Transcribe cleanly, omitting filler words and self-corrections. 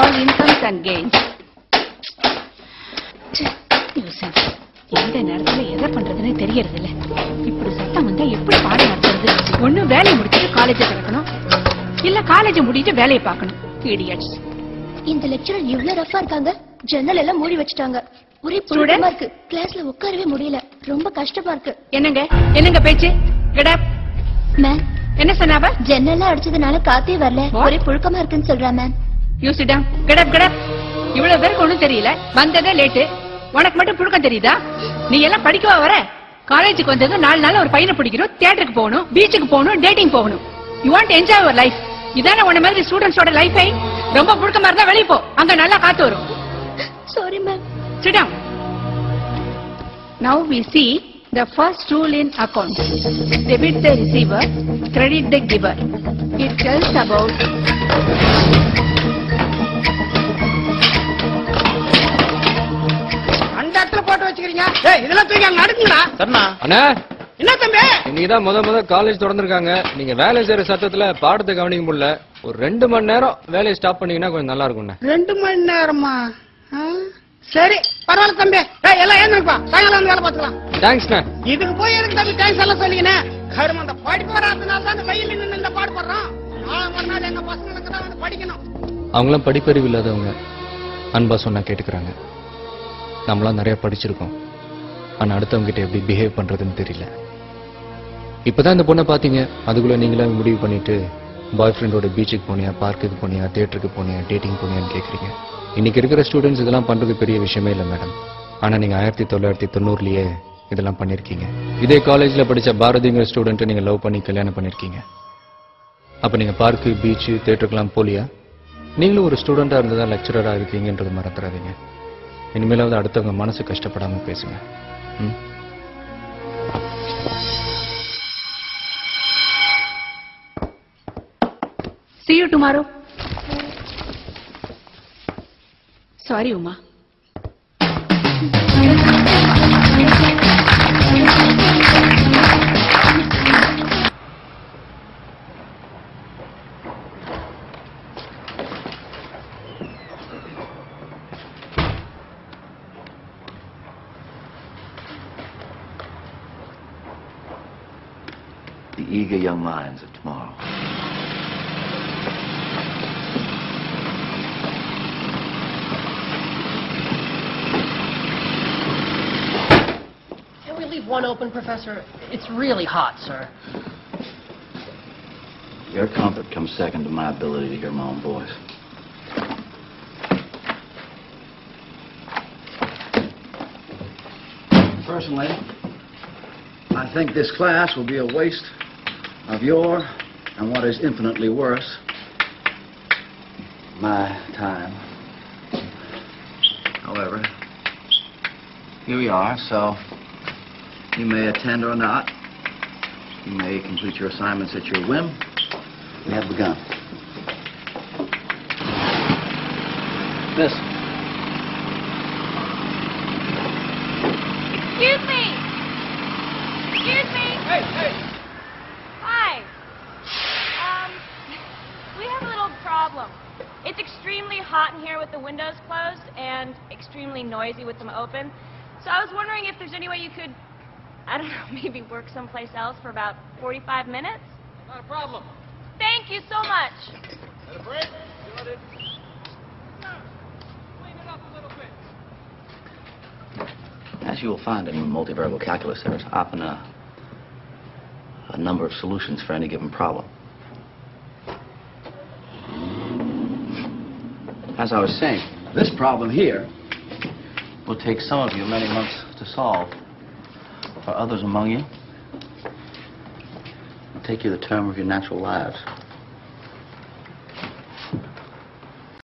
all incomes and gains. Nuisance. எந்த நேரத்துல எதை பண்றதுன்னு தெரியறது இல்ல. இப்படி சத்தம் வந்தா எப்படி பாடம் நடத்துறது? ஒண்ணு வேலையை முடிச்சுட்டு காலேஜ் திறக்கணும், இல்ல காலேஜ் முடிட்டு வேலையை பார்க்கணும். Idiots. இந்த லெக்சரர் இவ்வளவு ரஃபா இருக்காங்க. ஜன்னல் எல்லாம் மூடி வச்சுட்டாங்க. ஒரே புழுக்கமா இருக்கு. கிளாஸ்ல உட்காரவே முடியல. ரொம்ப கஷ்டமா இருக்கு. என்னங்க பேச்சு? Get up. மேம் என்ன சொன்னாவ? ஜன்னல்லாம் அடிச்சதுனால காத்தே வரல. ஒரே புழுக்கமா இருக்குன்னு சொல்றா ma'am. You sit down. Get up, get up. இவ்வளவு பேருக்கு ஒண்ணும் தெரியல. வந்ததே லேட்டு. உனக்கு மட்டும் புழுக்கம் தெரியுதா? நீ எல்லாம் படிக்கவா வர? காலேஜுக்கு வந்தது 4 நாள் ஒரு பையனை பிடிக்கணும், தியேட்டருக்கு போகணும், பீச்சுக்கு போகணும், டேட்டிங் போகணும். You want to enjoy your life. இதான உன்ன மாதிரி ஸ்டூடெண்ட்ஸோட லைஃபை. ரொம்ப புழுக்கமா இருந்தா வெளிய போ. அங்க நல்லா காத்து வரும். Sorry ma'am. Sit down. Now we see the first rule in accounts. Debit the receiver, credit the giver. It tells about அண்டத்துல போட்டு வச்சுக்கிறீங்க. ஏய் இதெல்லாம் தூக்கி அங்க அடுக்குங்கடா. சரணா. அண்ணா. என்ன தம்பி? இன்னைக்கு முத காலேஜ் திறந்திருக்காங்க. நீங்க வேலை செய்யற சத்தத்துல பாடத்தை கவனிக்க முடியல. ஒரு 2 மணி நேரம் வேலையை ஸ்டாப் பண்ணீங்கன்னா கொஞ்சம் நல்லா இருக்கும். 2 மணி நேரமா? சரி பரவாயில்ல தம்பி. ஏய் எல்லாம் ஏந்திருப்பா. சாயங்காலம் வந்து வேலை பார்த்துக்கலாம். தேங்க்ஸ்ண்ணா. இதுக்கு போய் எனக்கு தம்பி தேங்க்ஸ் எல்லாம் சொல்லிங்கண்ணே. கரும அந்த படிப்பு வராதனால தான் அந்த வெயில் நின்று இந்த பாடுபடுறோம். நாளை மறுநாள் எங்க பசங்களுக்கு தான் வந்து படிக்கணும். அவங்களாம் படிப்பறிவு இல்லாதவங்க. அன்பா சொன்னா கேட்டுக்கிறாங்க. நம்மளாம் நிறைய படிச்சிருக்கோம். ஆனா அடுத்தவங்க கிட்ட எப்படி பிஹேவ் பண்றதுன்னு தெரியல. இப்பதான் இந்த பொண்ணை பாத்தீங்க. அதுக்குள்ள நீங்களே முடிவு பண்ணிட்டு பாய் ஃப்ரெண்டோட பீச்சுக்கு போனியா, பார்க்குக்கு போனியா, தியேட்டருக்கு போனியா, டேட்டிங் போனியான்னு கேக்குறீங்க. இன்னைக்கு இருக்கிற ஸ்டூடெண்ட்ஸ் இதெல்லாம் பண்றது பெரிய விஷயமே இல்லை மேடம். ஆனா நீங்க 1990லயே இதெல்லாம் பண்ணிருக்கீங்க. இதே காலேஜ்ல படிச்ச பாரதிங்கிற ஸ்டூடெண்ட் நீங்க லவ் பண்ணி கல்யாணம் பண்ணிருக்கீங்க. அப்ப நீங்க பார்க்கு, பீச்சு, தியேட்டருக்குலாம் போலியா? நீங்களும் ஒரு ஸ்டூடெண்டா இருந்ததா லெக்சரரா இருக்கீங்கன்றது மறந்துடாதீங்க. இனிமேலாவது அடுத்தவங்க மனசு கஷ்டப்படாம பேசுங்க. See you tomorrow. Sorry, Uma. The eager young minds of tomorrow. Can we leave one open, Professor? It's really hot, sir. Your comfort comes second to my ability to hear my own voice. Personally, I think this class will be a waste of your, and what is infinitely worse, my time. However, here we are, so you may attend or not. You may complete your assignments at your whim. We have begun. Miss. Excuse me! Excuse me! Hey, hey! Hi. We have a little problem. It's extremely hot in here with the windows closed and extremely noisy with them open. So I was wondering if there's any way you could, I don't know, maybe work someplace else for about 45 minutes? Not a problem. Thank you so much. Got a break? Got it. Clean it up a little bit. As you will find in multivariable calculus, there is often a number of solutions for any given problem. As I was saying, this problem here will take some of you many months to solve. For others among you, it'll take you the term of your natural lives.